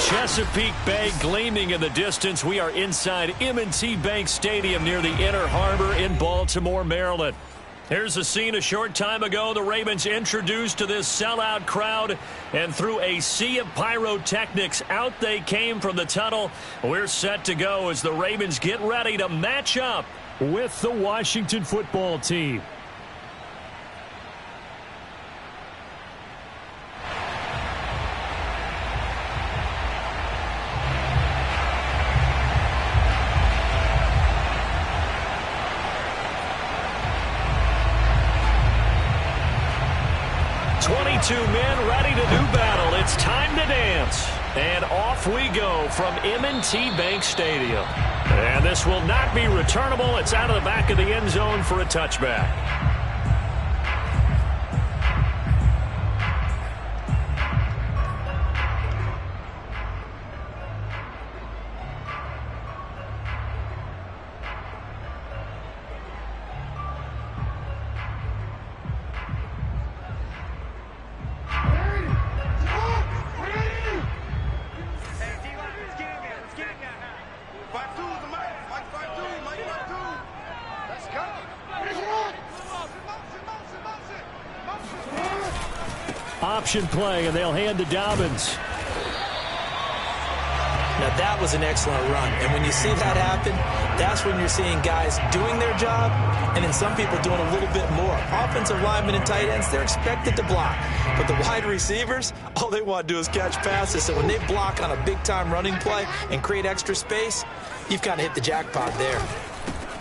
Chesapeake Bay gleaming in the distance. We are inside M&T Bank Stadium near the Inner Harbor in Baltimore, Maryland. Here's a scene a short time ago. The Ravens introduced to this sellout crowd, and through a sea of pyrotechnics, out they came from the tunnel. We're set to go as the Ravens get ready to match up with the Washington football team. Two men ready to do battle. It's time to dance. And off we go from M&T Bank Stadium. And this will not be returnable. It's out of the back of the end zone for a touchback. Option play, and they'll hand to Dobbins. Now that was an excellent run, and when you see that happen, that's when you're seeing guys doing their job, and then some people doing a little bit more. Offensive linemen and tight ends, they're expected to block, but the wide receivers, all they want to do is catch passes. So when they block on a big-time running play and create extra space, you've kind of hit the jackpot there.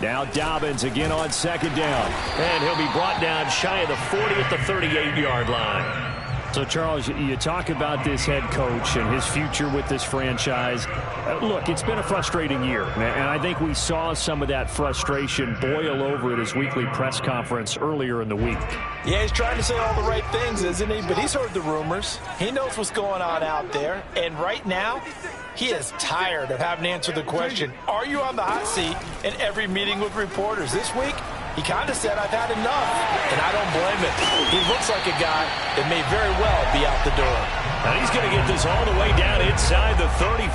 Now Dobbins again on second down, and he'll be brought down shy of the 40 at the 38-yard line. So, Charles, you talk about this head coach and his future with this franchise. Look, it's been a frustrating year, and I think we saw some of that frustration boil over at his weekly press conference earlier in the week. Yeah, he's trying to say all the right things, isn't he? But he's heard the rumors. He knows what's going on out there. And right now, he is tired of having to answer the question, are you on the hot seat in every meeting with reporters? This week, he kind of said, I've had enough, and I don't blame him. He looks like a guy that may very well be out the door. And he's going to get this all the way down inside the 35.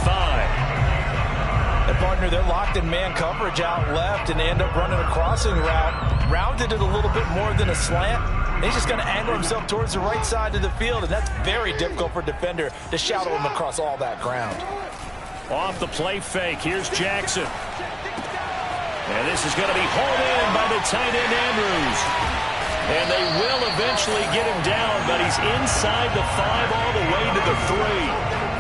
And, partner, they're locked in man coverage out left, and they end up running a crossing route. Rounded it a little bit more than a slant. And he's just going to angle himself towards the right side of the field, and that's very difficult for a defender to shadow him across all that ground. Off the play fake, here's Jackson. And this is going to be hauled in by the tight end, Andrews. And they will eventually get him down, but he's inside the 5 all the way to the 3.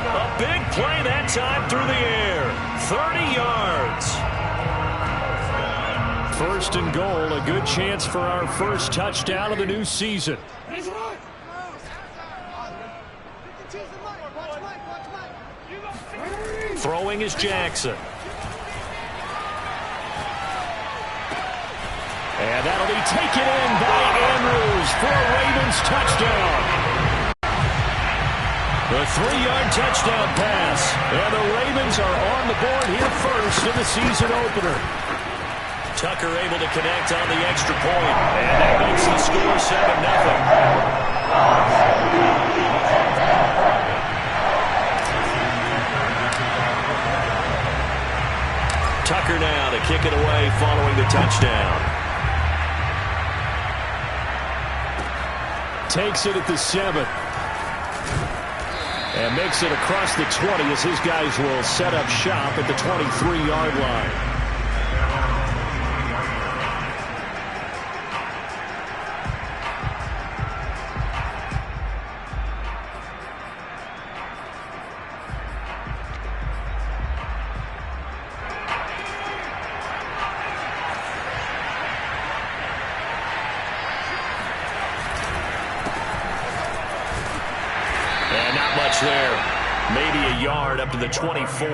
A big play that time through the air. 30 yards. First and goal, a good chance for our first touchdown of the new season. Throwing is Jackson. And that'll be taken in by Andrews for a Ravens touchdown. The 3-yard touchdown pass. And the Ravens are on the board here first in the season opener. Tucker able to connect on the extra point. And that makes the score 7-0. Tucker now to kick it away following the touchdown. Takes it at the 7. And makes it across the 20 as his guys will set up shop at the 23-yard line. There, maybe a yard up to the 24.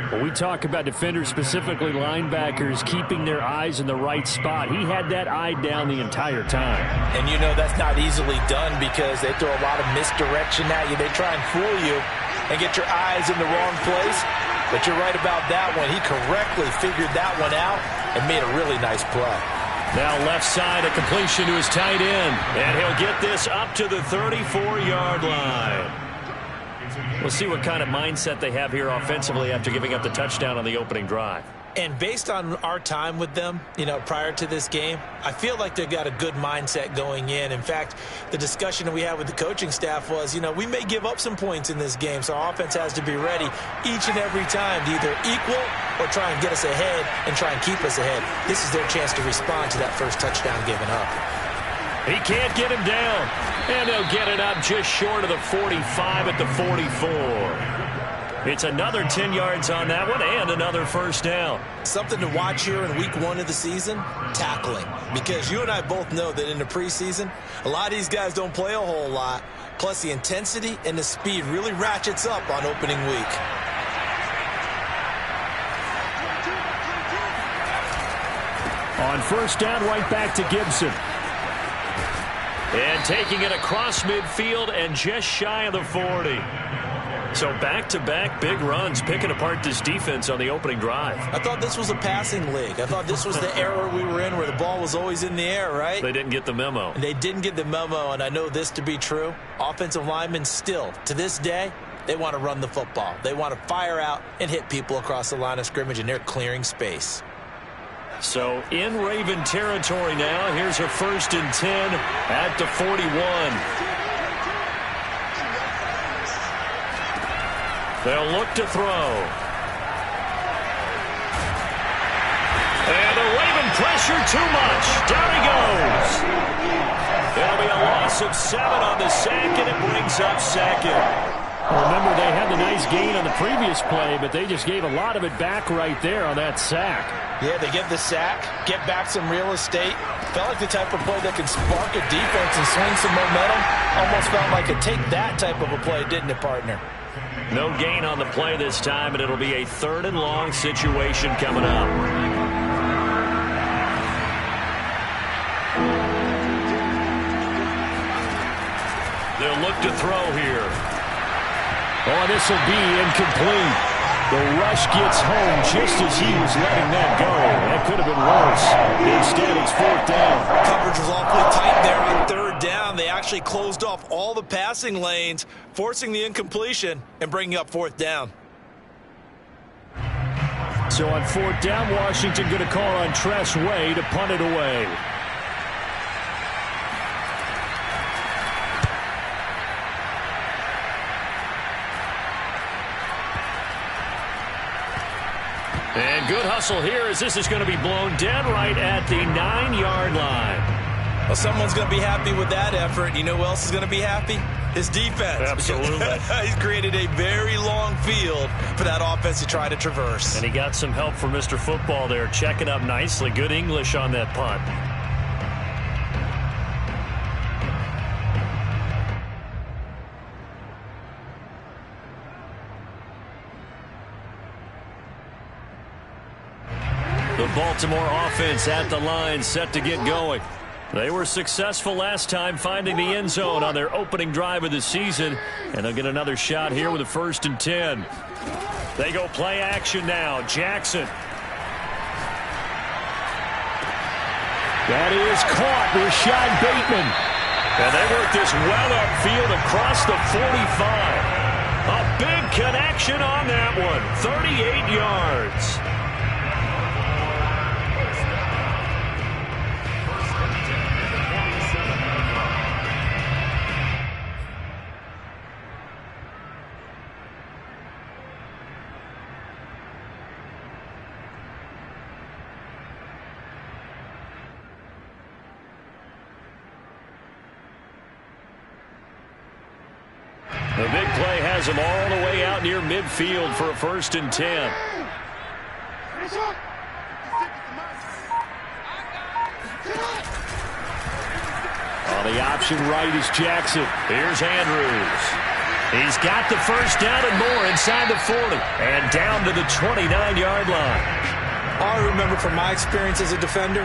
When we talk about defenders, specifically linebackers, keeping their eyes in the right spot, he had that eye down the entire time. And you know that's not easily done because they throw a lot of misdirection at you. They try and fool you and get your eyes in the wrong place. But you're right about that one. He correctly figured that one out and made a really nice play. Now left side, a completion to his tight end. And he'll get this up to the 34-yard line. We'll see what kind of mindset they have here offensively after giving up the touchdown on the opening drive. And based on our time with them, prior to this game, I feel like they've got a good mindset going in. In fact, the discussion that we had with the coaching staff was, we may give up some points in this game, so our offense has to be ready each and every time to either equal or try and get us ahead and try and keep us ahead. This is their chance to respond to that first touchdown given up. He can't get him down, and they'll get it up just short of the 45 at the 44. It's another 10 yards on that one and another first down. Something to watch here in week 1 of the season, tackling. Because you and I both know that in the preseason, a lot of these guys don't play a whole lot. Plus the intensity and the speed really ratchets up on opening week. On first down, right back to Gibson. And taking it across midfield and just shy of the 40. So back-to-back big runs, picking apart this defense on the opening drive. I thought this was a passing league. I thought this was the era we were in where the ball was always in the air, right? They didn't get the memo. They didn't get the memo, and I know this to be true. Offensive linemen still, to this day, they want to run the football. They want to fire out and hit people across the line of scrimmage, and they're clearing space. So in Raven territory now. Here's a 1st and 10 at the 41. They'll look to throw. And the Raven pressure too much. Down he goes. It'll be a loss of 7 on the sack, and it brings up 2nd. Remember, they had the nice gain on the previous play, but they just gave a lot of it back right there on that sack. Yeah, they get the sack, get back some real estate. Felt like the type of play that can spark a defense and swing some momentum. Almost felt like a take that type of a play, didn't it, partner? No gain on the play this time, and it'll be a 3rd and long situation coming up. They'll look to throw here. Oh, this will be incomplete. The rush gets home just as he was letting that go. That could have been worse. Instead, it's 4th down. Coverage was awfully tight there on 3rd down. They actually closed off all the passing lanes, forcing the incompletion and bringing up 4th down. So on 4th down, Washington going to call on Tress Way to punt it away. And good hustle here as this is going to be blown dead right at the 9-yard line. Well, someone's going to be happy with that effort. You know who else is going to be happy? His defense. Absolutely. He's created a very long field for that offense to try to traverse. And he got some help from Mr. Football there, checking up nicely. Good English on that punt. The Baltimore offense at the line, set to get going. They were successful last time finding the end zone on their opening drive of the season, and they'll get another shot here with a 1st and 10. They go play action now. Jackson. That is caught. Rashad Bateman. And they work this well upfield across the 45. A big connection on that one. 38 yards. The big play has him all the way out near midfield for a 1st and 10. On the option right is Jackson. Here's Andrews. He's got the 1st down and more inside the 40 and down to the 29-yard line. All I remember from my experience as a defender,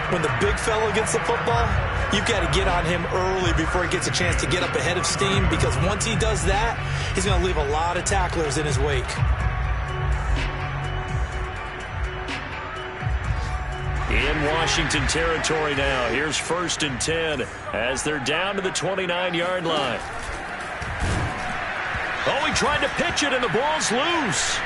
when the big fellow gets the football, you've got to get on him early before he gets a chance to get up ahead of steam, because once he does that, he's going to leave a lot of tacklers in his wake. In Washington territory now. Here's 1st and 10 as they're down to the 29-yard line. Oh, he tried to pitch it, and the ball's loose.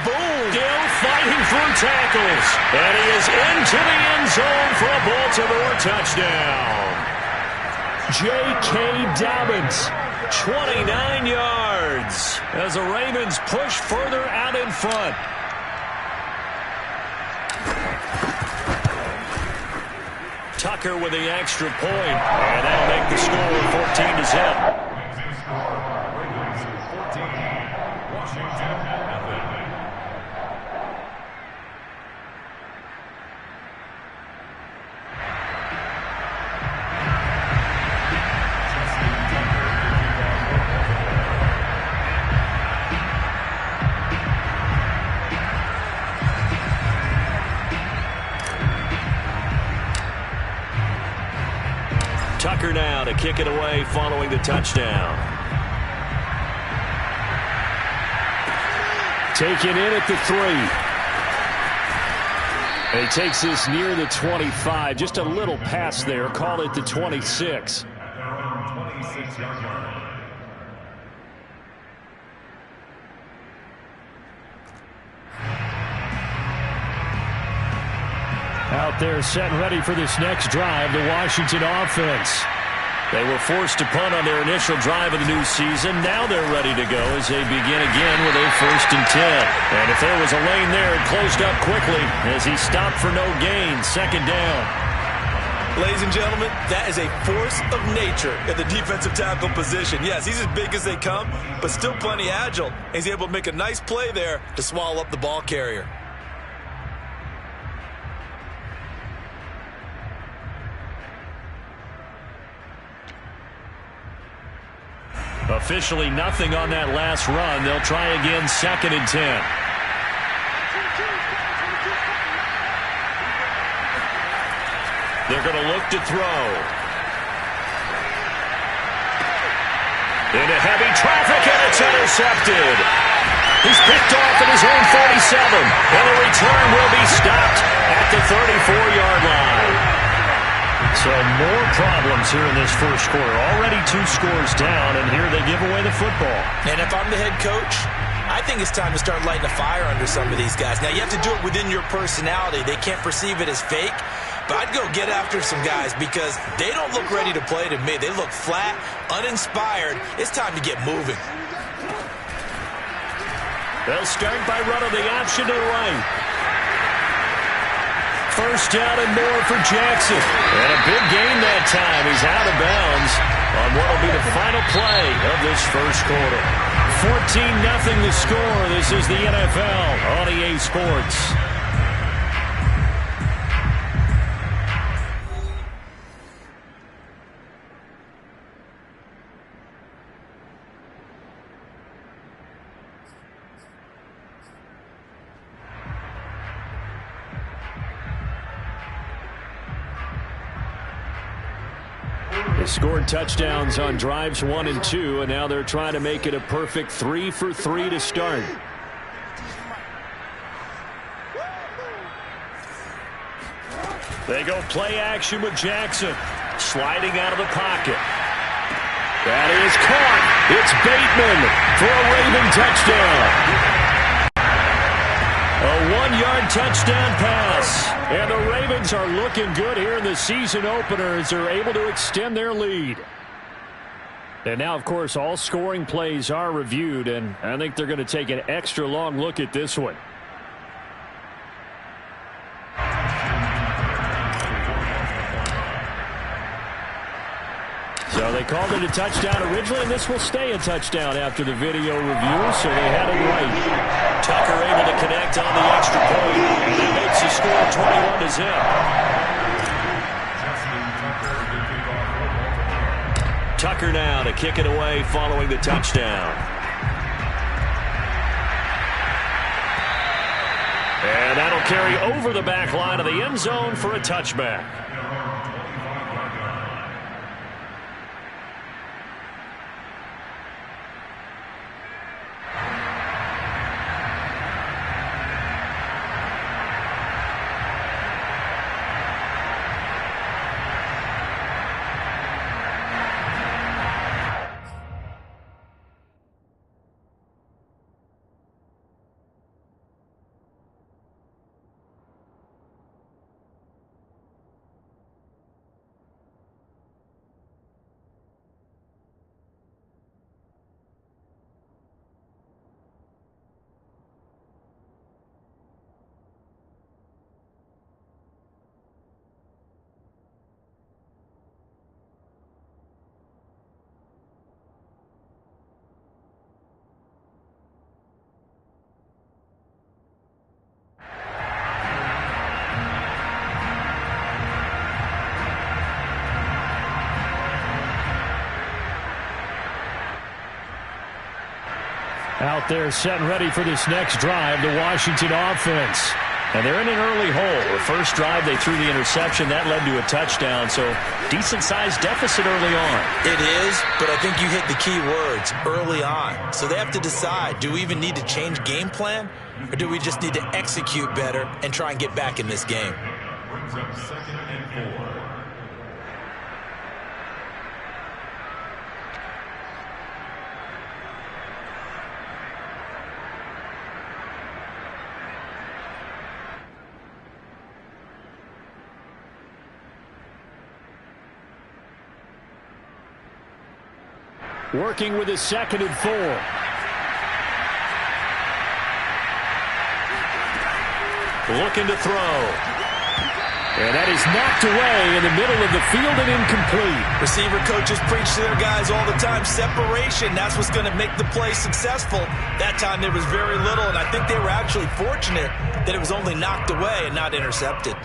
Boom! Still fighting through tackles. And he is into the end zone for a Baltimore touchdown. J.K. Dobbins, 29 yards, as the Ravens push further out in front. Tucker with the extra point, and that'll make the score 14-0. Tucker now to kick it away following the touchdown. Taken in at the 3. He takes this near the 25. Just a little pass there. Call it the 26. Out there set and ready for this next drive, the Washington offense. They were forced to punt on their initial drive of the new season. Now they're ready to go as they begin again with a 1st and 10. And if there was a lane there, it closed up quickly as he stopped for no gain. 2nd down. Ladies and gentlemen, that is a force of nature at the defensive tackle position. Yes, he's as big as they come, but still plenty agile. He's able to make a nice play there to swallow up the ball carrier. Officially nothing on that last run. They'll try again 2nd and 10. They're going to look to throw. Into heavy traffic, and it's intercepted. He's picked off at his own 47, and the return will be stopped at the 34-yard line. So more problems here in this first quarter. Already 2 scores down, and here they give away the football. And if I'm the head coach, I think it's time to start lighting a fire under some of these guys. Now, you have to do it within your personality. They can't perceive it as fake. But I'd go get after some guys because they don't look ready to play to me. They look flat, uninspired. It's time to get moving. They'll start by running the option to the right. 1st down and more for Jackson. And a big gain that time. He's out of bounds on what will be the final play of this first quarter. 14-0 the score. This is the NFL on EA Sports. They scored touchdowns on drives 1 and 2, and now they're trying to make it a perfect 3 for 3 to start. They go play action with Jackson. Sliding out of the pocket. That is caught. It's Bateman for a Raven touchdown. A 1-yard touchdown pass. And the Ravens are looking good here in the season opener as they're able to extend their lead. And now, of course, all scoring plays are reviewed, and I think they're going to take an extra long look at this one. So they called it a touchdown originally, and this will stay a touchdown after the video review, so they had it right. Tucker able to connect on the extra point, and it makes the score 21-0. Tucker now to kick it away following the touchdown. And that'll carry over the back line of the end zone for a touchback. Out there set and ready for this next drive, the Washington offense. And they're in an early hole. The first drive, they threw the interception. That led to a touchdown, so decent-sized deficit early on. It is, but I think you hit the key words, early on. So they have to decide, do we even need to change game plan, or do we just need to execute better and try and get back in this game? Brings up 2nd and 4. Working with his 2nd and 4. Looking to throw. And that is knocked away in the middle of the field and incomplete. Receiver coaches preach to their guys all the time. Separation, that's what's going to make the play successful. That time there was very little, and I think they were actually fortunate that it was only knocked away and not intercepted.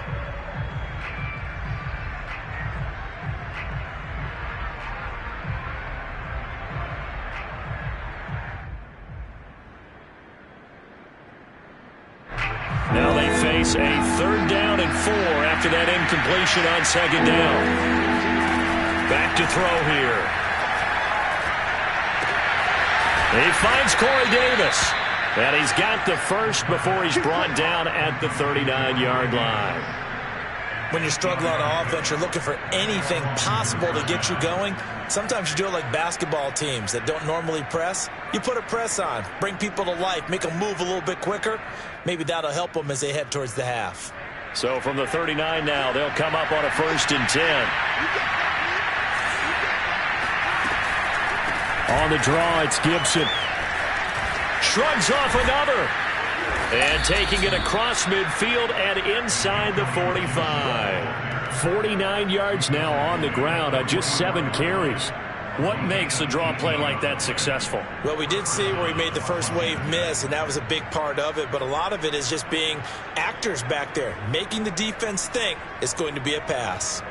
Now they face a 3rd down and 4 after that incompletion on 2nd down. Back to throw here. He finds Corey Davis. And he's got the first before he's brought down at the 39-yard line. When you're struggling on offense, you're looking for anything possible to get you going. Sometimes you do it like basketball teams that don't normally press. You put a press on, bring people to life, make them move a little bit quicker. Maybe that'll help them as they head towards the half. So from the 39 now, they'll come up on a 1st and 10. On the draw, it's Gibson. Shrugs off another. And taking it across midfield and inside the 45. 49 yards now on the ground on just 7 carries. What makes a draw play like that successful? Well, we did see where he made the first wave miss, and that was a big part of it. But a lot of it is just being actors back there, making the defense think it's going to be a pass.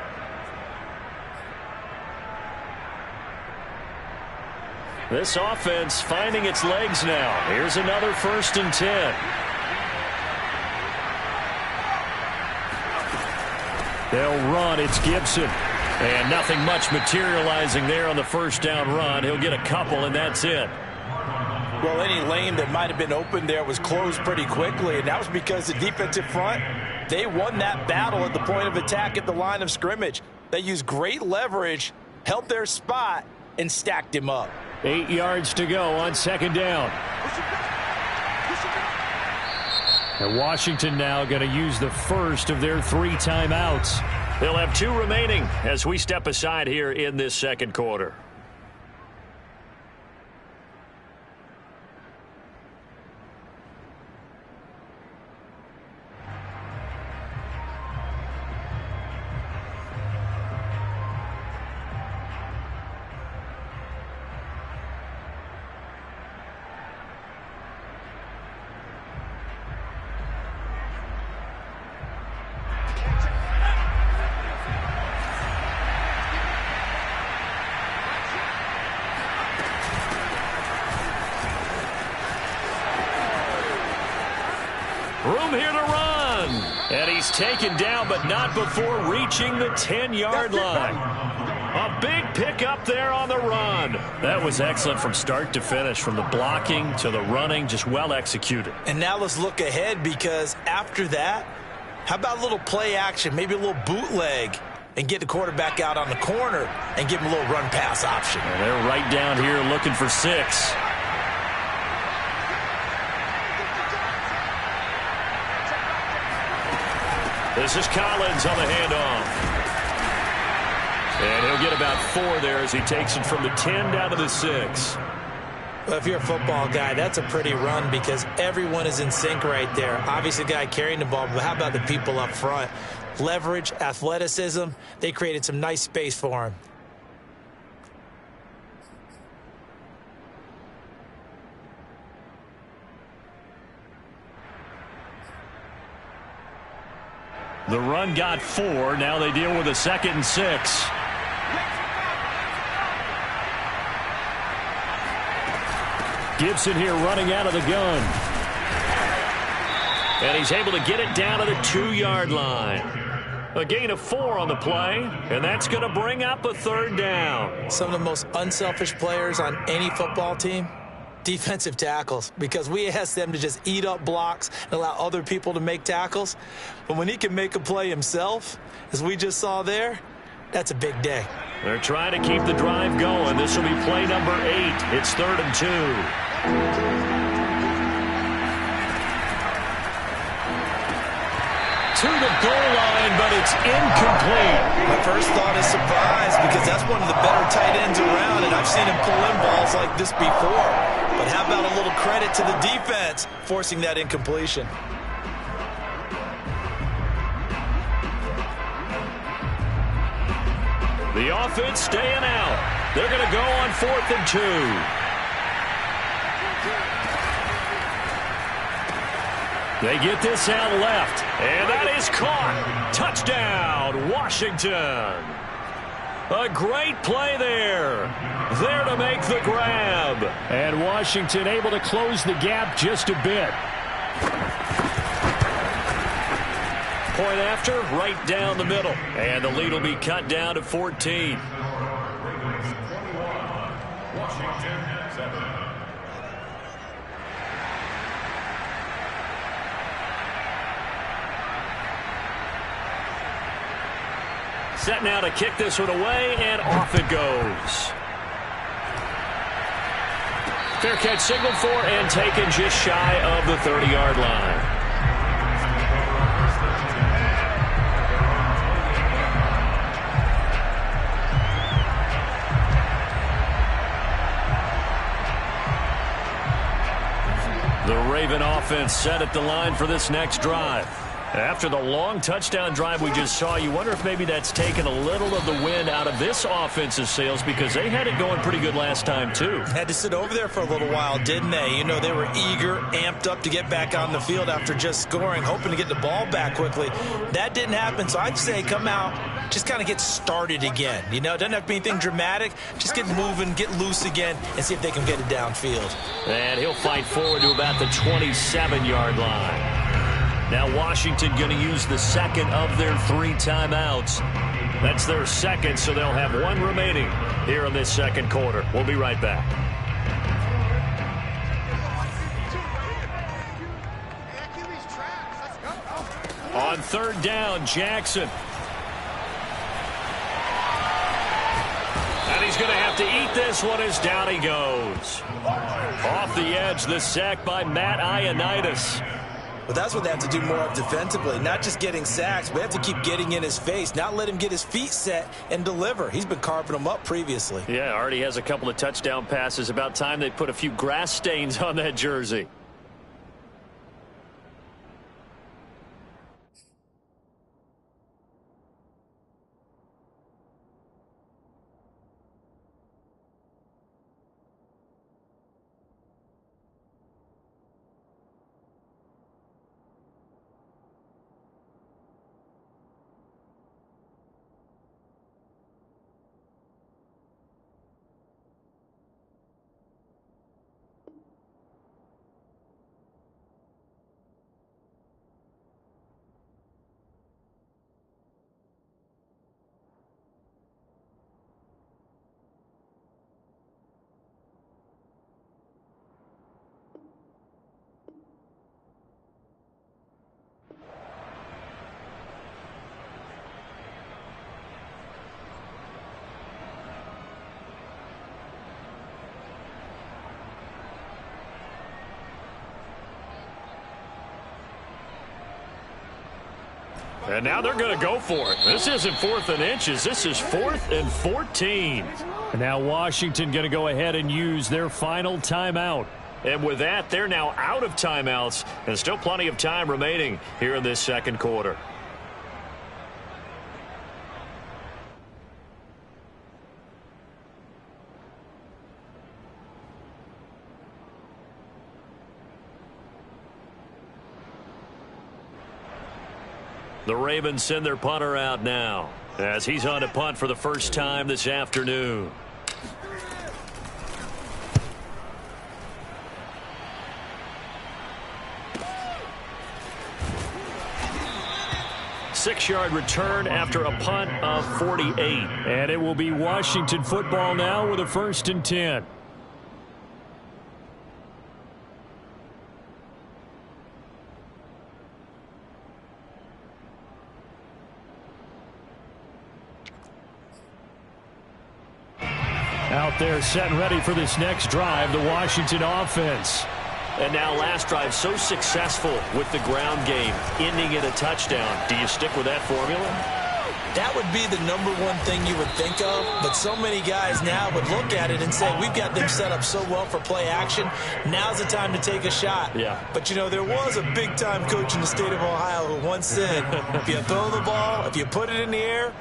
This offense finding its legs now. Here's another 1st and 10. They'll run. It's Gibson. And nothing much materializing there on the 1st down run. He'll get a couple, and that's it. Well, any lane that might have been open there was closed pretty quickly, and that was because the defensive front, they won that battle at the point of attack at the line of scrimmage. They used great leverage, held their spot, and stacked him up. 8 yards to go on 2nd down. And Washington now going to use the first of their 3 timeouts. They'll have 2 remaining as we step aside here in this 2nd quarter. Room here to run. And he's taken down, but not before reaching the 10-yard line. A big pickup there on the run. That was excellent from start to finish, from the blocking to the running, just well executed. And now let's look ahead, because after that, how about a little play action, maybe a little bootleg, and get the quarterback out on the corner and give him a little run-pass option. And they're right down here looking for 6. This is Collins on the handoff. And he'll get about 4 there as he takes it from the 10 down to the 6. Well, if you're a football guy, that's a pretty run because everyone is in sync right there. Obviously, the guy carrying the ball, but how about the people up front? Leverage, athleticism, they created some nice space for him. The run got 4. Now they deal with a 2nd and 6. Gibson here running out of the gun. And he's able to get it down to the 2-yard line. A gain of 4 on the play, and that's going to bring up a 3rd down. Some of the most unselfish players on any football team, defensive tackles, because we ask them to just eat up blocks and allow other people to make tackles. But when he can make a play himself, as we just saw there, that's a big day. They're trying to keep the drive going. This will be play number 8. It's 3rd and 2. To the goal line, but it's incomplete. My first thought is surprise, because that's one of the better tight ends around, and I've seen him pull in balls like this before. But how about a little credit to the defense forcing that incompletion? The offense staying out. They're going to go on 4th and 2. They get this out left, and that is caught. Touchdown, Washington. A great play there. There to make the grab. And Washington able to close the gap just a bit. Point after, right down the middle. And the lead will be cut down to 14. Washington 7. Set now to kick this one away, and off it goes. Fair catch signaled for and taken just shy of the 30-yard line. The Raven offense set at the line for this next drive. After the long touchdown drive we just saw, you wonder if maybe that's taken a little of the wind out of this offense's sails, because they had it going pretty good last time, too. Had to sit over there for a little while, didn't they? You know, they were eager, amped up to get back on the field after just scoring, hoping to get the ball back quickly. That didn't happen, so I'd say come out, just kind of get started again. You know, it doesn't have to be anything dramatic. Just get moving, get loose again, and see if they can get it downfield. And he'll fight forward to about the 27-yard line. Now Washington going to use the second of their 3 timeouts. That's their second, so they'll have 1 remaining here in this second quarter. We'll be right back. On 3rd down, Jackson. And he's going to have to eat this one as down he goes. Off the edge, the sack by Matt Ioannidis. But that's what they have to do more of defensively, not just getting sacks, but they have to keep getting in his face, not let him get his feet set and deliver. He's been carving them up previously. Yeah, already has a couple of touchdown passes. About time they put a few grass stains on that jersey. And now they're going to go for it. This isn't 4th and inches. This is 4th and 14. And now Washington going to go ahead and use their final timeout. And with that, they're now out of timeouts, and still plenty of time remaining here in this second quarter. The Ravens send their punter out now as he's on to punt for the first time this afternoon. 6-yard return after a punt of 48. And it will be Washington football now with a 1st and 10. Out there set and ready for this next drive, the Washington offense. And now last drive so successful with the ground game, ending in a touchdown. Do you stick with that formula? That would be the #1 thing you would think of, but so many guys now would look at it and say, we've got them set up so well for play action, now's the time to take a shot. Yeah. But, you know, there was a big-time coach in the state of Ohio who once said, if you throw the ball, if you put it in the air,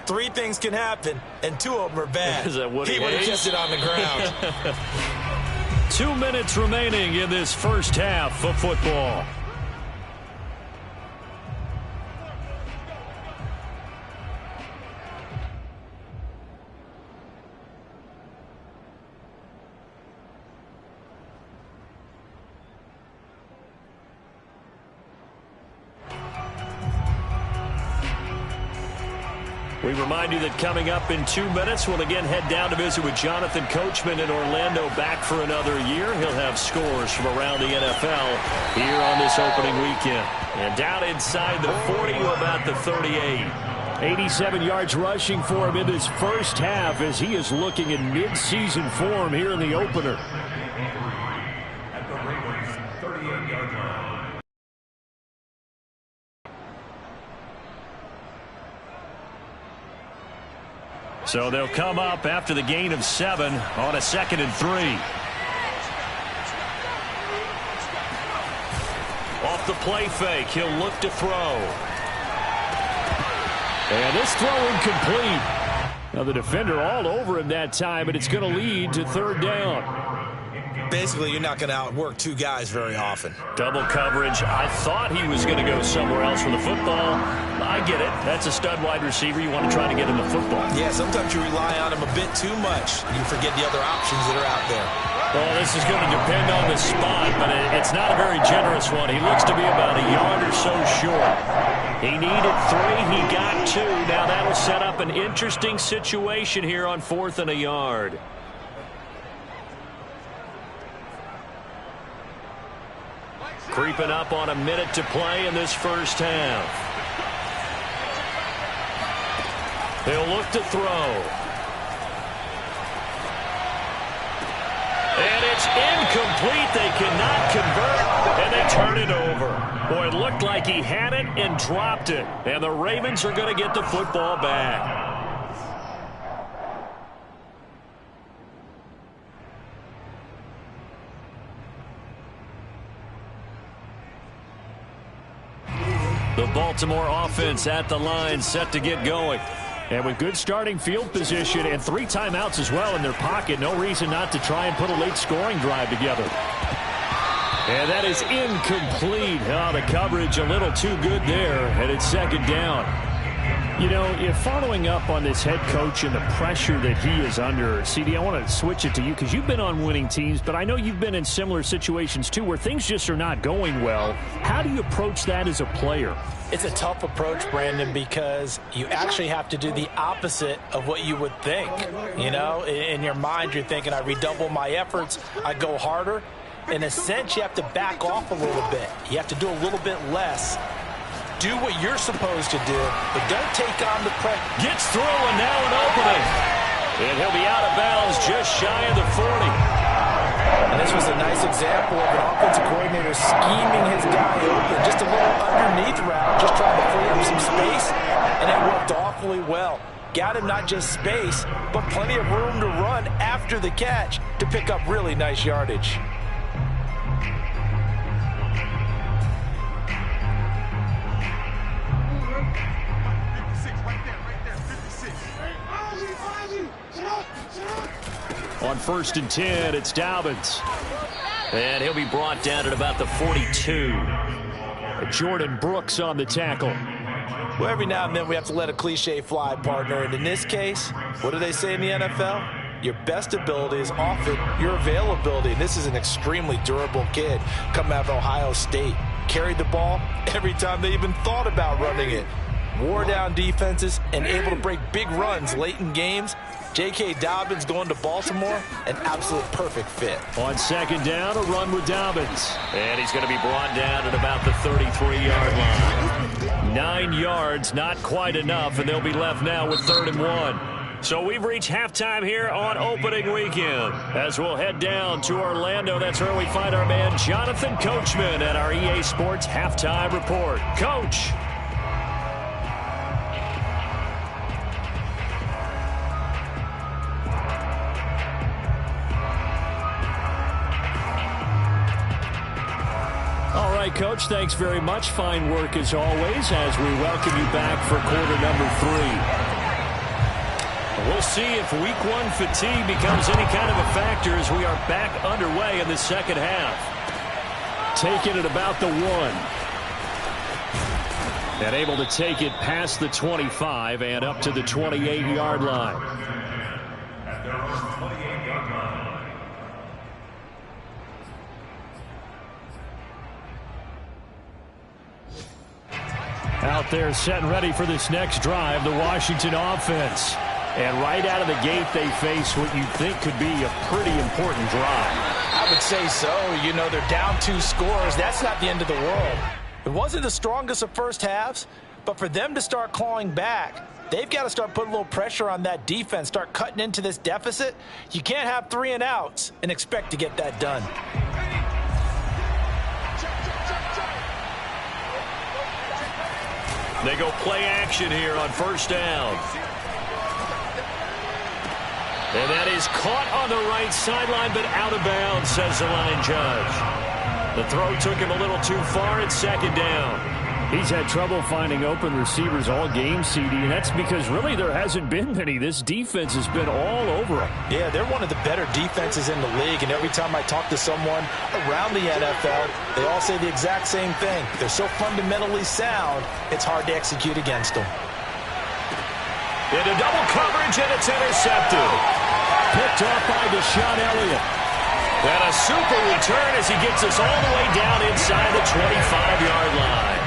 3 things can happen, and 2 of them are bad. Is that what he would have kept it on the ground. 2 minutes remaining in this first half of football. We remind you that coming up in 2 minutes, we'll again head down to visit with Jonathan Coachman in Orlando, back for another year. He'll have scores from around the NFL here on this opening weekend. And down inside the 40 to about the 38. 87 yards rushing for him in this first half as he is looking in mid-season form here in the opener. At the Ravens' 38-yard line. So they'll come up after the gain of 7 on a 2nd and 3. Off the play fake, he'll look to throw. And this throw incomplete. Now the defender all over him that time, but it's going to lead to 3rd down. Basically, you're not going to outwork 2 guys very often. Double coverage. I thought he was going to go somewhere else with the football. I get it. That's a stud wide receiver. You want to try to get him the football. Yeah, sometimes you rely on him a bit too much. You forget the other options that are out there. Well, this is going to depend on the spot, but it's not a very generous one. He looks to be about a yard or so short. He needed 3. He got 2. Now that'll set up an interesting situation here on 4th and a yard. Creeping up on a minute to play in this first half. He'll look to throw. And it's incomplete. They cannot convert, and they turn it over. Boy, it looked like he had it and dropped it. And the Ravens are going to get the football back. The Baltimore offense at the line, set to get going. And with good starting field position and 3 timeouts as well in their pocket, no reason not to try and put a late scoring drive together. And that is incomplete. Oh, the coverage a little too good there, and it's 2nd down. You know, if following up on this head coach and the pressure that he is under, CD, I want to switch it to you because you've been on winning teams, but I know you've been in similar situations too where things just are not going well. How do you approach that as a player? It's a tough approach, Brandon, because you actually have to do the opposite of what you would think. You know, in your mind, you're thinking, I redouble my efforts, I go harder. In a sense, you have to back off a little bit. You have to do a little bit less. Do what you're supposed to do, but don't take on the pressure. Gets through, and now an opening. And he'll be out of bounds just shy of the 40. And this was a nice example of an offensive coordinator scheming his guy open. Just a little underneath route, just trying to free up some space, and it worked awfully well. Got him not just space, but plenty of room to run after the catch to pick up really nice yardage. On 1st and 10, it's Dobbins. And he'll be brought down at about the 42. Jordan Brooks on the tackle. Well, every now and then we have to let a cliche fly, partner. And in this case, what do they say in the NFL? Your best ability is often your availability. And this is an extremely durable kid coming out of Ohio State. Carried the ball every time they even thought about running it. wore down defenses, and able to break big runs late in games. J.K. Dobbins going to Baltimore, an absolute perfect fit. On second down, a run with Dobbins. And he's going to be brought down at about the 33-yard line. 9 yards, not quite enough, and they'll be left now with 3rd and 1. So we've reached halftime here on opening weekend. As we'll head down to Orlando, that's where we find our man Jonathan Coachman at our EA Sports Halftime Report. Coach. All right, Coach, thanks very much. Fine work as always as we welcome you back for quarter number 3. We'll see if week 1 fatigue becomes any kind of a factor as we are back underway in the second half. Taking it about the 1. And able to take it past the 25 and up to the 28-yard line. At their own 28-yard line. Out there set and ready for this next drive, the Washington offense. And right out of the gate, they face what you think could be a pretty important drive. I would say so. You know, they're down 2 scores. That's not the end of the world. It wasn't the strongest of first halves, but for them to start clawing back, they've got to start putting a little pressure on that defense, start cutting into this deficit. You can't have 3 and outs and expect to get that done. They go play action here on first down. And that is caught on the right sideline, but out of bounds, says the line judge. The throw took him a little too far at second down. He's had trouble finding open receivers all game, CD, and that's because really there hasn't been many. This defense has been all over them. Yeah, they're one of the better defenses in the league, and every time I talk to someone around the NFL, they all say the exact same thing. They're so fundamentally sound, it's hard to execute against them. Into double coverage, and it's intercepted. Picked off by Deshaun Elliott. And a super return as he gets us all the way down inside the 25-yard line.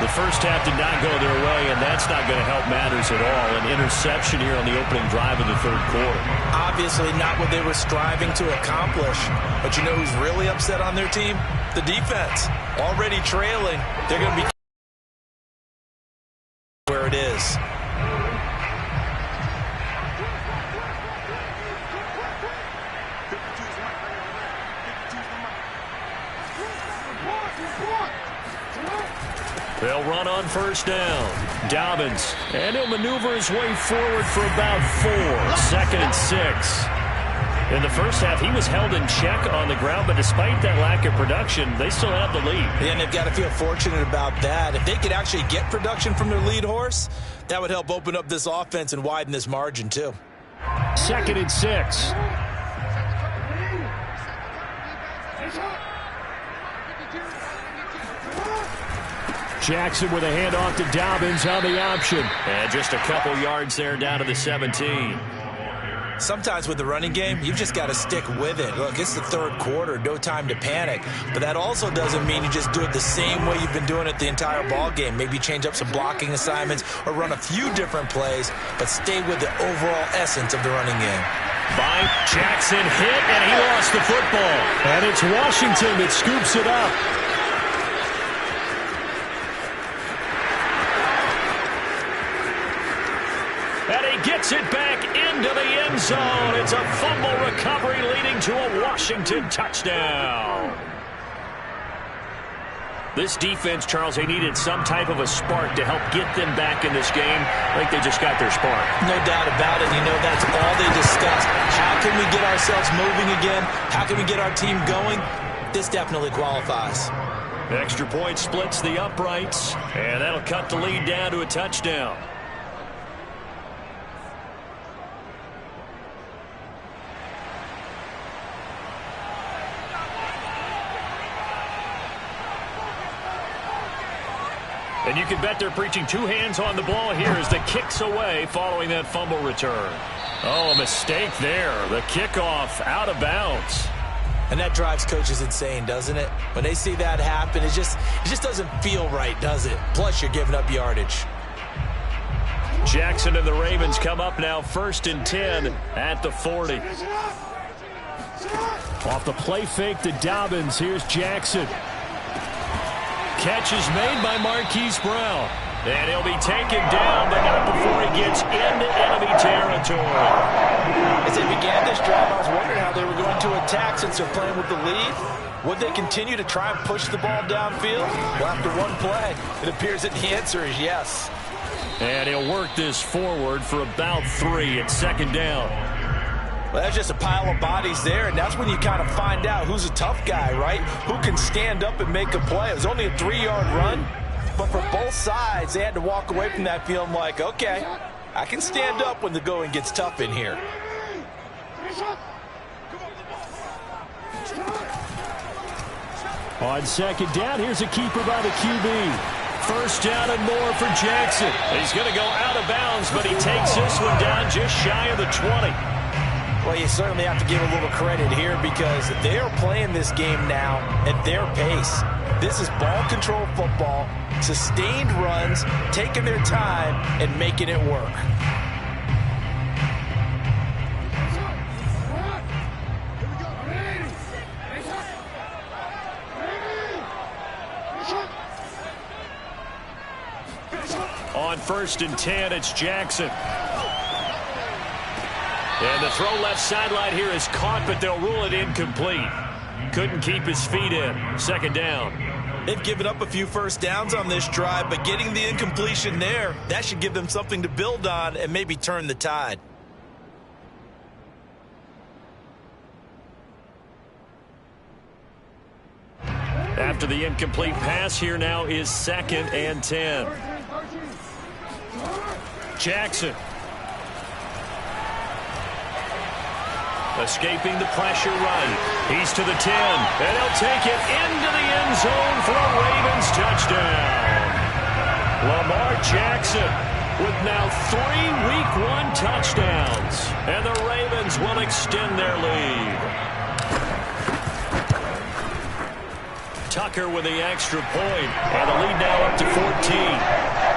The first half did not go their way, and that's not going to help matters at all. An interception here on the opening drive of the third quarter. Obviously not what they were striving to accomplish. But you know who's really upset on their team? The defense. Already trailing. They're going to be where it is. They'll run on first down. Dobbins. And he'll maneuver his way forward for about 4. 2nd and 6. In the first half, he was held in check on the ground, but despite that lack of production, they still have the lead. And they've got to feel fortunate about that. If they could actually get production from their lead horse, that would help open up this offense and widen this margin too. 2nd and 6. Jackson with a handoff to Dobbins on the option. And just a couple yards there down to the 17. Sometimes with the running game, you've just got to stick with it. Look, it's the third quarter, no time to panic. But that also doesn't mean you just do it the same way you've been doing it the entire ball game. Maybe change up some blocking assignments or run a few different plays, but stay with the overall essence of the running game. By Jackson hit, and he lost the football. And it's Washington that scoops it up. And he gets it back into the end zone. It's a fumble recovery leading to a Washington touchdown. This defense, Charles, they needed some type of a spark to help get them back in this game. I think they just got their spark. No doubt about it. You know, that's all they discussed. How can we get ourselves moving again? How can we get our team going? This definitely qualifies. Extra point splits the uprights, and that'll cut the lead down to a touchdown. And you can bet they're preaching 2 hands on the ball here as the kick's away following that fumble return. Oh, a mistake there. The kickoff out of bounds. And that drives coaches insane, doesn't it? When they see that happen, it just doesn't feel right, does it? Plus, you're giving up yardage. Jackson and the Ravens come up now 1st and 10 at the 40. Off the play fake to Dobbins. Here's Jackson. Catch is made by Marquise Brown. And he'll be taken down, but not before he gets into enemy territory. As they began this drive, I was wondering how they were going to attack since they're playing with the lead. Would they continue to try and push the ball downfield? Well, after one play, it appears that the answer is yes. And he'll work this forward for about 3 at 2nd down. Well, that's just a pile of bodies there, and that's when you kind of find out who's a tough guy, right? Who can stand up and make a play. It was only a 3-yard run, but for both sides, they had to walk away from that feeling like, okay, I can stand up when the going gets tough in here. On 2nd down, here's a keeper by the QB. 1st down and more for Jackson. He's going to go out of bounds, but he takes this one down just shy of the 20. Well, you certainly have to give a little credit here because they are playing this game now at their pace. This is ball control football, sustained runs, taking their time and making it work. On 1st and 10, it's Jackson. And the throw left sideline here is caught, but they'll rule it incomplete. Couldn't keep his feet in. 2nd down. They've given up a few first downs on this drive, but getting the incompletion there, that should give them something to build on and maybe turn the tide. After the incomplete pass, here now is 2nd and 10. Jackson. Escaping the pressure run. He's to the 10, and he'll take it into the end zone for a Ravens touchdown. Lamar Jackson with now 3 Week 1 touchdowns, and the Ravens will extend their lead. Tucker with the extra point, and the lead now up to 14.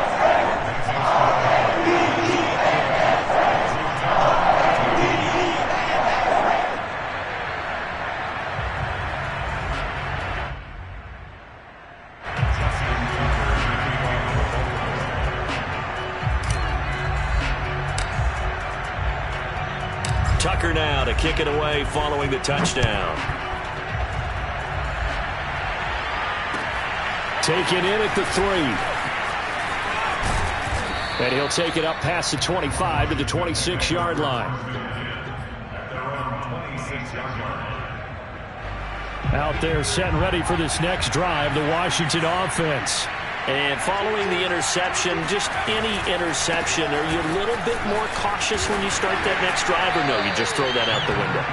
Tucker now to kick it away following the touchdown. Taken in at the 3. And he'll take it up past the 25 to the 26-yard line. Out there set and ready for this next drive, the Washington offense. And following the interception, just any interception, are you a little bit more cautious when you start that next drive, or no, you just throw that out the window?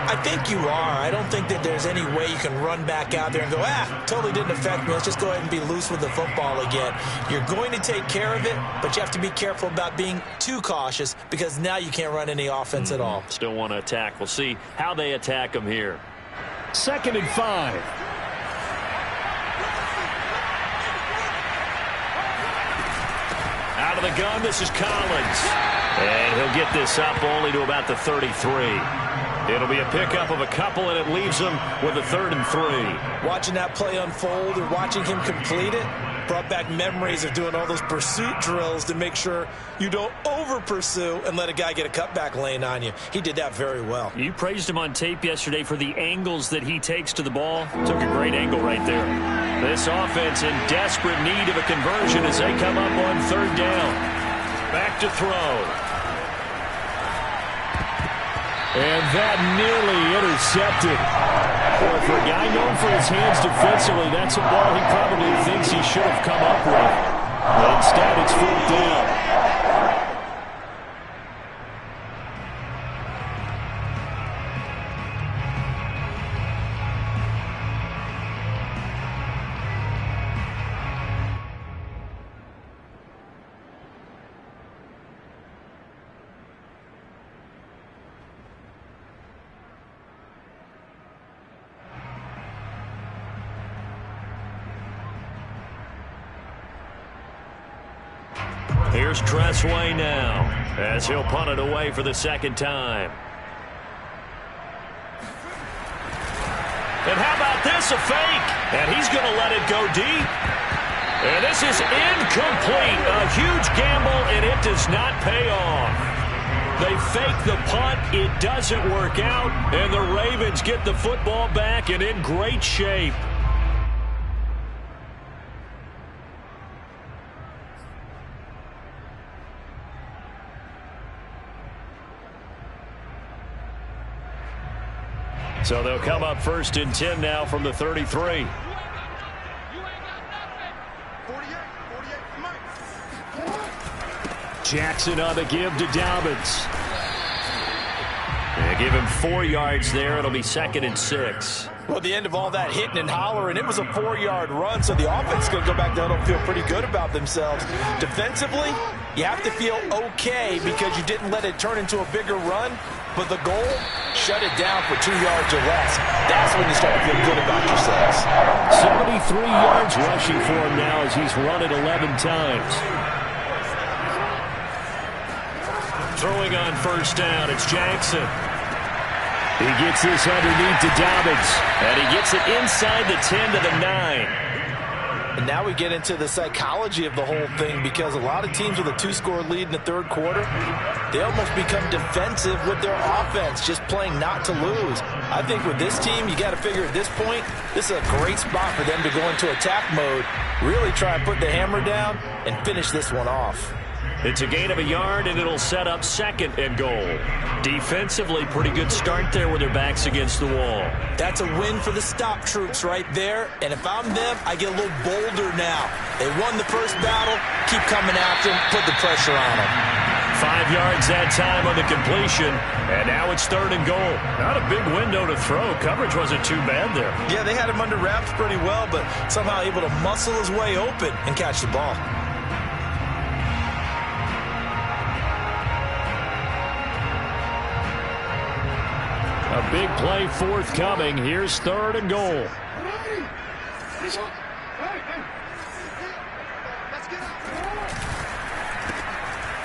I think you are. I don't think that there's any way you can run back out there and go, totally didn't affect me. Let's just go ahead and be loose with the football again. You're going to take care of it, but you have to be careful about being too cautious because now you can't run any offense at all. Still want to attack. We'll see how they attack them here. 2nd and 5. Out of the gun, this is Collins. And he'll get this up only to about the 33. It'll be a pickup of a couple, and it leaves him with a 3rd and 3. Watching that play unfold and watching him complete it brought back memories of doing all those pursuit drills to make sure you don't over-pursue and let a guy get a cutback lane on you. He did that very well. You praised him on tape yesterday for the angles that he takes to the ball. Took a great angle right there. This offense in desperate need of a conversion as they come up on 3rd down. Back to throw. And that nearly intercepted. Boy, for a guy known for his hands defensively, that's a ball he probably thinks he should have come up with. But instead, it's 4th down. Here's Tressway now as he'll punt it away for the second time. And how about this, a fake? And he's going to let it go deep. And this is incomplete. A huge gamble, and it does not pay off. They fake the punt. It doesn't work out. And the Ravens get the football back and in great shape. So they'll come up 1st and 10 now from the 33. Jackson on the give to Dobbins. They give him 4 yards there. It'll be 2nd and 6. Well, the end of all that hitting and hollering, it was a 4-yard run, so the offense is going to go back there and feel pretty good about themselves. Defensively, you have to feel okay because you didn't let it turn into a bigger run, but the goal, shut it down for 2 yards or less. That's when you start to feel good about yourselves. 73 yards rushing for him now as he's run it 11 times. Throwing on 1st down, it's Jackson. He gets this underneath to Dobbins, and he gets it inside the 10 to the 9. And now we get into the psychology of the whole thing because a lot of teams with a 2-score lead in the 3rd quarter, they almost become defensive with their offense, just playing not to lose. I think with this team, you got to figure at this point, this is a great spot for them to go into attack mode, really try and put the hammer down and finish this one off. It's a gain of a yard, and it'll set up 2nd and goal. Defensively, pretty good start there with their backs against the wall. That's a win for the stop troops right there. And if I'm them, I get a little bolder now. They won the first battle. Keep coming after them. Put the pressure on them. 5 yards that time on the completion. And now it's 3rd and goal. Not a big window to throw. Coverage wasn't too bad there. Yeah, they had him under wraps pretty well, but somehow able to muscle his way open and catch the ball. A big play forthcoming. Here's 3rd and goal.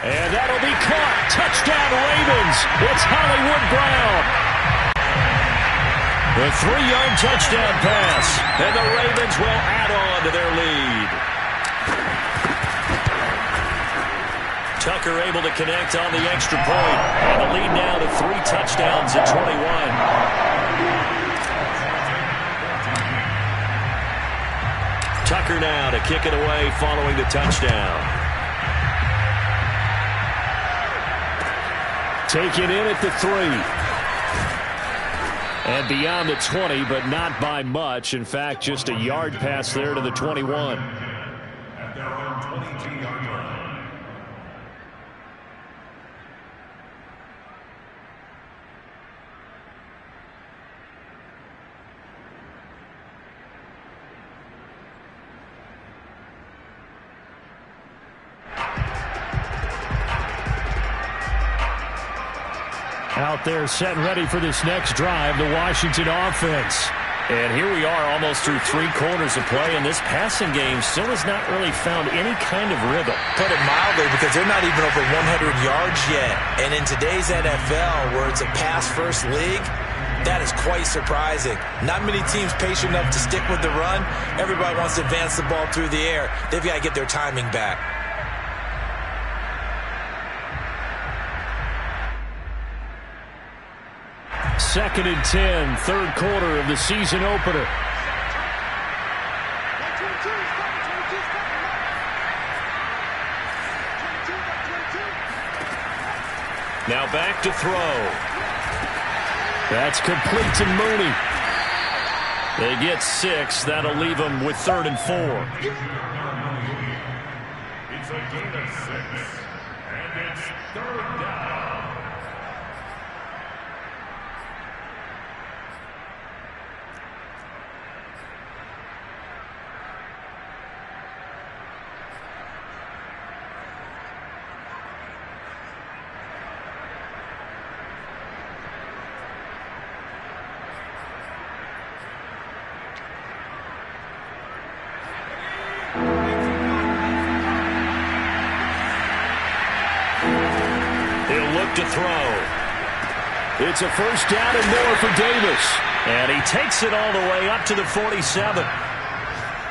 And that'll be caught. Touchdown Ravens. It's Hollywood Brown. The 3-yard touchdown pass. And the Ravens will add on to their lead. Tucker able to connect on the extra point. And the lead now to 3 touchdowns at 21. Tucker now to kick it away following the touchdown. Taken in at the 3. And beyond the 20, but not by much. In fact, just a yard pass there to the 21. At their own 22-yard line. Out there set and ready for this next drive, the Washington offense. And here we are almost through 3 quarters of play, and this passing game still has not really found any kind of rhythm. Put it mildly, because they're not even over 100 yards yet. And in today's NFL, where it's a pass-first league, that is quite surprising. Not many teams patient enough to stick with the run. Everybody wants to advance the ball through the air. They've got to get their timing back. Second and 10, 3rd quarter of the season opener. Now back to throw. That's complete to Mooney. They get 6. That'll leave them with 3rd and 4. It's a gain of 6. And it's 3rd down. back to throw. It's a first down and more for Davis. And he takes it all the way up to the 47.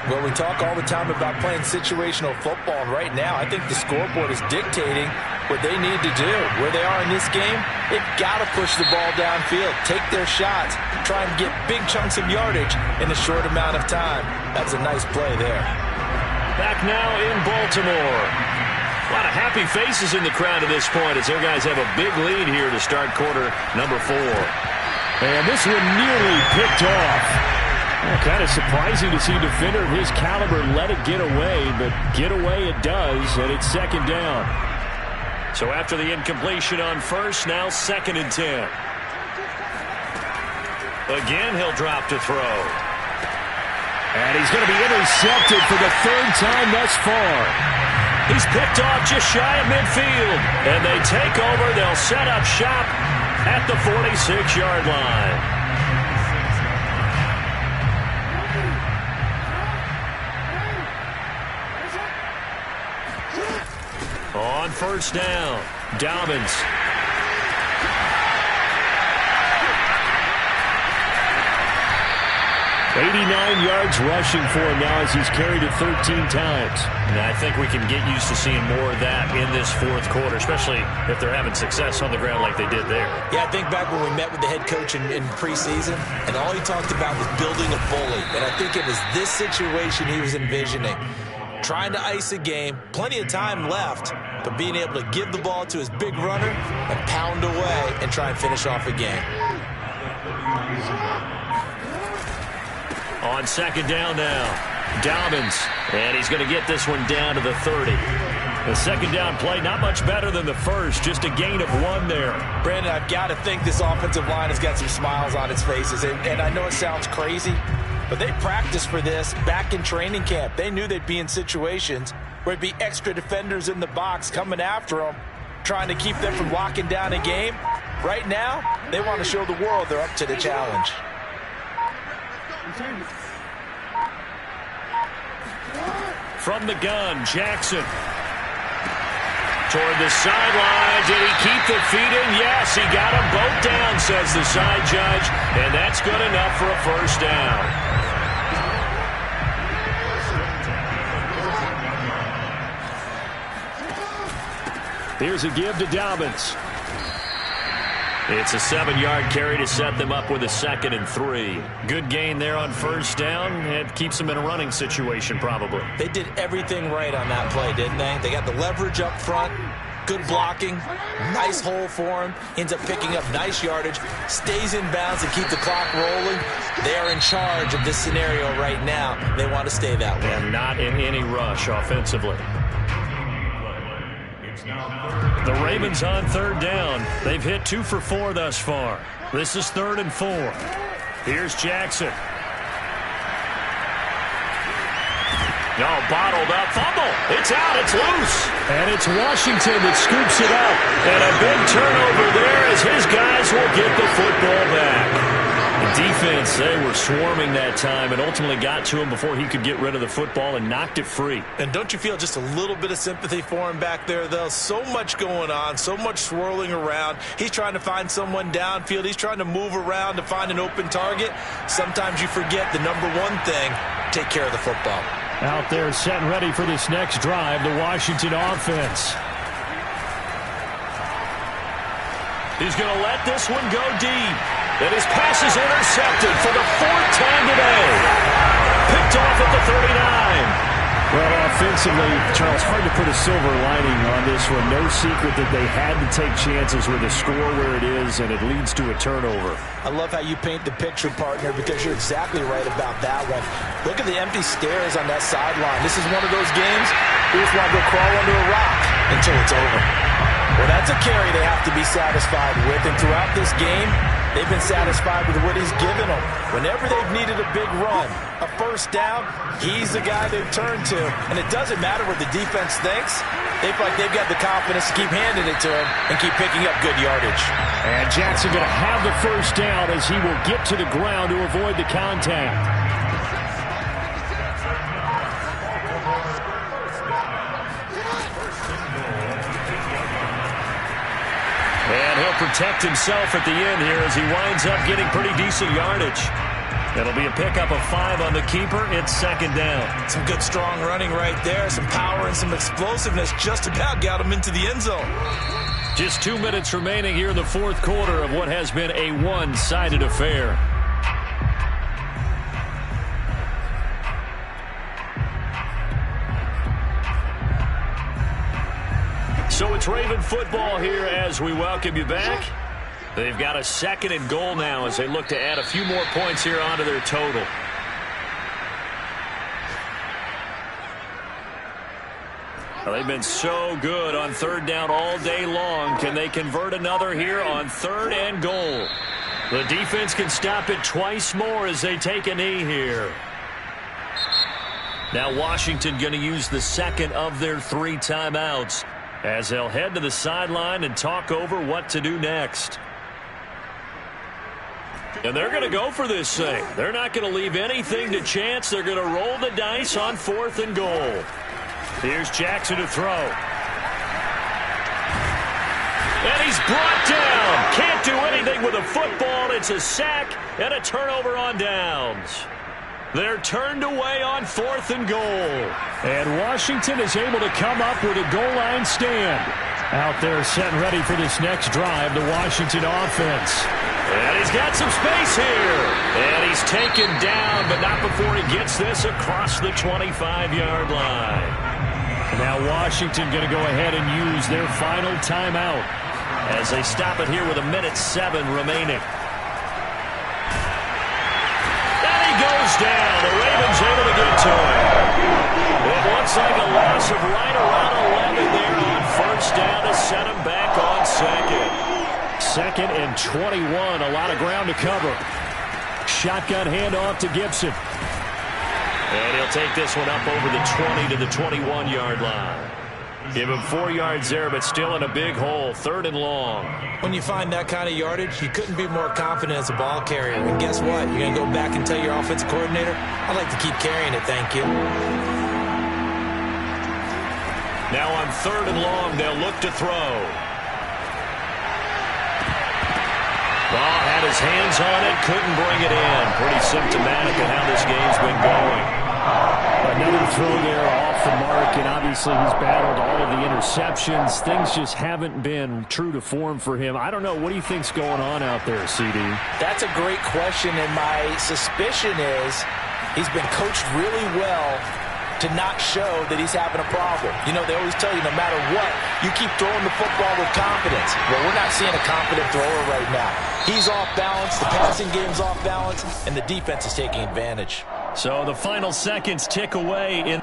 Well, we talk all the time about playing situational football, and right now I think the scoreboard is dictating what they need to do. Where they are in this game, they've got to push the ball downfield, take their shots, try and get big chunks of yardage in a short amount of time. That's a nice play there. Back now in Baltimore. A lot of happy faces in the crowd at this point as their guys have a big lead here to start quarter number 4. And this one nearly picked off. Kind of surprising to see a defender of his caliber let it get away, but get away it does, and it's second down. So after the incompletion on first, now 2nd and 10. Again, he'll drop to throw. And he's going to be intercepted for the 3rd time thus far. He's picked off just shy of midfield. And they take over. They'll set up shop at the 46-yard line. On first down, Dobbins. $89 yards rushing for him now as he's carried it 13 times. And I think we can get used to seeing more of that in this 4th quarter, especially if they're having success on the ground like they did there. Yeah, I think back when we met with the head coach in preseason, and all he talked about was building a bully. And I think it was this situation he was envisioning. Trying to ice a game, plenty of time left, but being able to give the ball to his big runner and pound away and try and finish off a game. On 2nd down now, Dobbins, and he's going to get this one down to the 30. The 2nd down play, not much better than the first, just a gain of 1 there. Brandon, I've got to think this offensive line has got some smiles on its faces, and I know it sounds crazy, but they practiced for this back in training camp. They knew they'd be in situations where it'd be extra defenders in the box coming after them, trying to keep them from locking down a game. Right now, they want to show the world they're up to the challenge. From the gun, Jackson. Toward the sideline. Did he keep the feet in? Yes, he got them both down, says the side judge. And that's good enough for a first down. Here's a give to Dobbins. It's a 7-yard carry to set them up with a 2nd and 3. Good gain there on first down. It keeps them in a running situation probably. They did everything right on that play, didn't they? They got the leverage up front, good blocking, nice hole for him, ends up picking up nice yardage, stays in bounds and keep the clock rolling. They are in charge of this scenario right now. They want to stay that way. And not in any rush offensively. The Ravens on 3rd down. They've hit 2 for 4 thus far. This is 3rd and 4. Here's Jackson. No, bottled up. Fumble. It's out. It's loose. And it's Washington that scoops it up. And a big turnover there as his guys will get the football back. The defense, they were swarming that time and ultimately got to him before he could get rid of the football and knocked it free. And don't you feel just a little bit of sympathy for him back there, though? So much going on, so much swirling around. He's trying to find someone downfield. He's trying to move around to find an open target. Sometimes you forget the number one thing, take care of the football. Out there set and ready for this next drive, the Washington offense. He's going to let this one go deep. And his pass is intercepted for the 4th time today. Picked off at the 39. Well, offensively, Charles, hard to put a silver lining on this one. No secret that they had to take chances with the score where it is, and it leads to a turnover. I love how you paint the picture, partner, because you're exactly right about that one. Look at the empty stairs on that sideline. This is one of those games you just want to go crawl under a rock until it's over. Well, that's a carry they have to be satisfied with, and throughout this game, they've been satisfied with what he's given them. Whenever they've needed a big run, a first down, he's the guy they've turned to. And it doesn't matter what the defense thinks. They feel like they've got the confidence to keep handing it to him and keep picking up good yardage. And Jackson going to have the first down as he will get to the ground to avoid the contact. he'll protect himself at the end here as he winds up getting pretty decent yardage. It'll be a pickup of 5 on the keeper. It's second down. Some good strong running right there. Some power and some explosiveness just about got him into the end zone. Just 2 minutes remaining here in the fourth quarter of what has been a one-sided affair. So it's Raven football here as we welcome you back. They've got a 2nd and goal now as they look to add a few more points here onto their total. Well, they've been so good on 3rd down all day long. Can they convert another here on 3rd and goal? The defense can stop it twice more as they take a knee here. Now Washington going to use the 2nd of their 3 timeouts as they'll head to the sideline and talk over what to do next. And they're going to go for this thing. They're not going to leave anything to chance. They're going to roll the dice on 4th and goal. Here's Jackson to throw. And he's brought down. Can't do anything with a football. It's a sack and a turnover on downs. They're turned away on 4th and goal. And Washington is able to come up with a goal line stand. Out there set and ready for this next drive, the Washington offense. And he's got some space here. And he's taken down, but not before he gets this across the 25-yard line. Now Washington going to go ahead and use their final timeout as they stop it here with 1:07 remaining. And he goes down. The Ravens able to get to him. It looks like a loss of right around 11 there on 1st down to set him back on 2nd. 2nd and 21. A lot of ground to cover. Shotgun handoff to Gibson. And he'll take this one up over the 20 to the 21-yard line. Give him 4 yards there, but still in a big hole. 3rd and long. When you find that kind of yardage, you couldn't be more confident as a ball carrier. And guess what? You're going to go back and tell your offensive coordinator, I'd like to keep carrying it, thank you. Now on 3rd and long, they'll look to throw. Ball had his hands on it, couldn't bring it in. Pretty symptomatic of how this game's been going. Another throw there off the mark, and obviously he's battled all of the interceptions. Things just haven't been true to form for him. I don't know. What do you think's going on out there, CD? That's a great question, and my suspicion is he's been coached really well to not show that he's having a problem. You know, they always tell you no matter what, you keep throwing the football with confidence. Well, we're not seeing a confident thrower right now. He's off balance, the passing game's off balance, and the defense is taking advantage. So the final seconds tick away in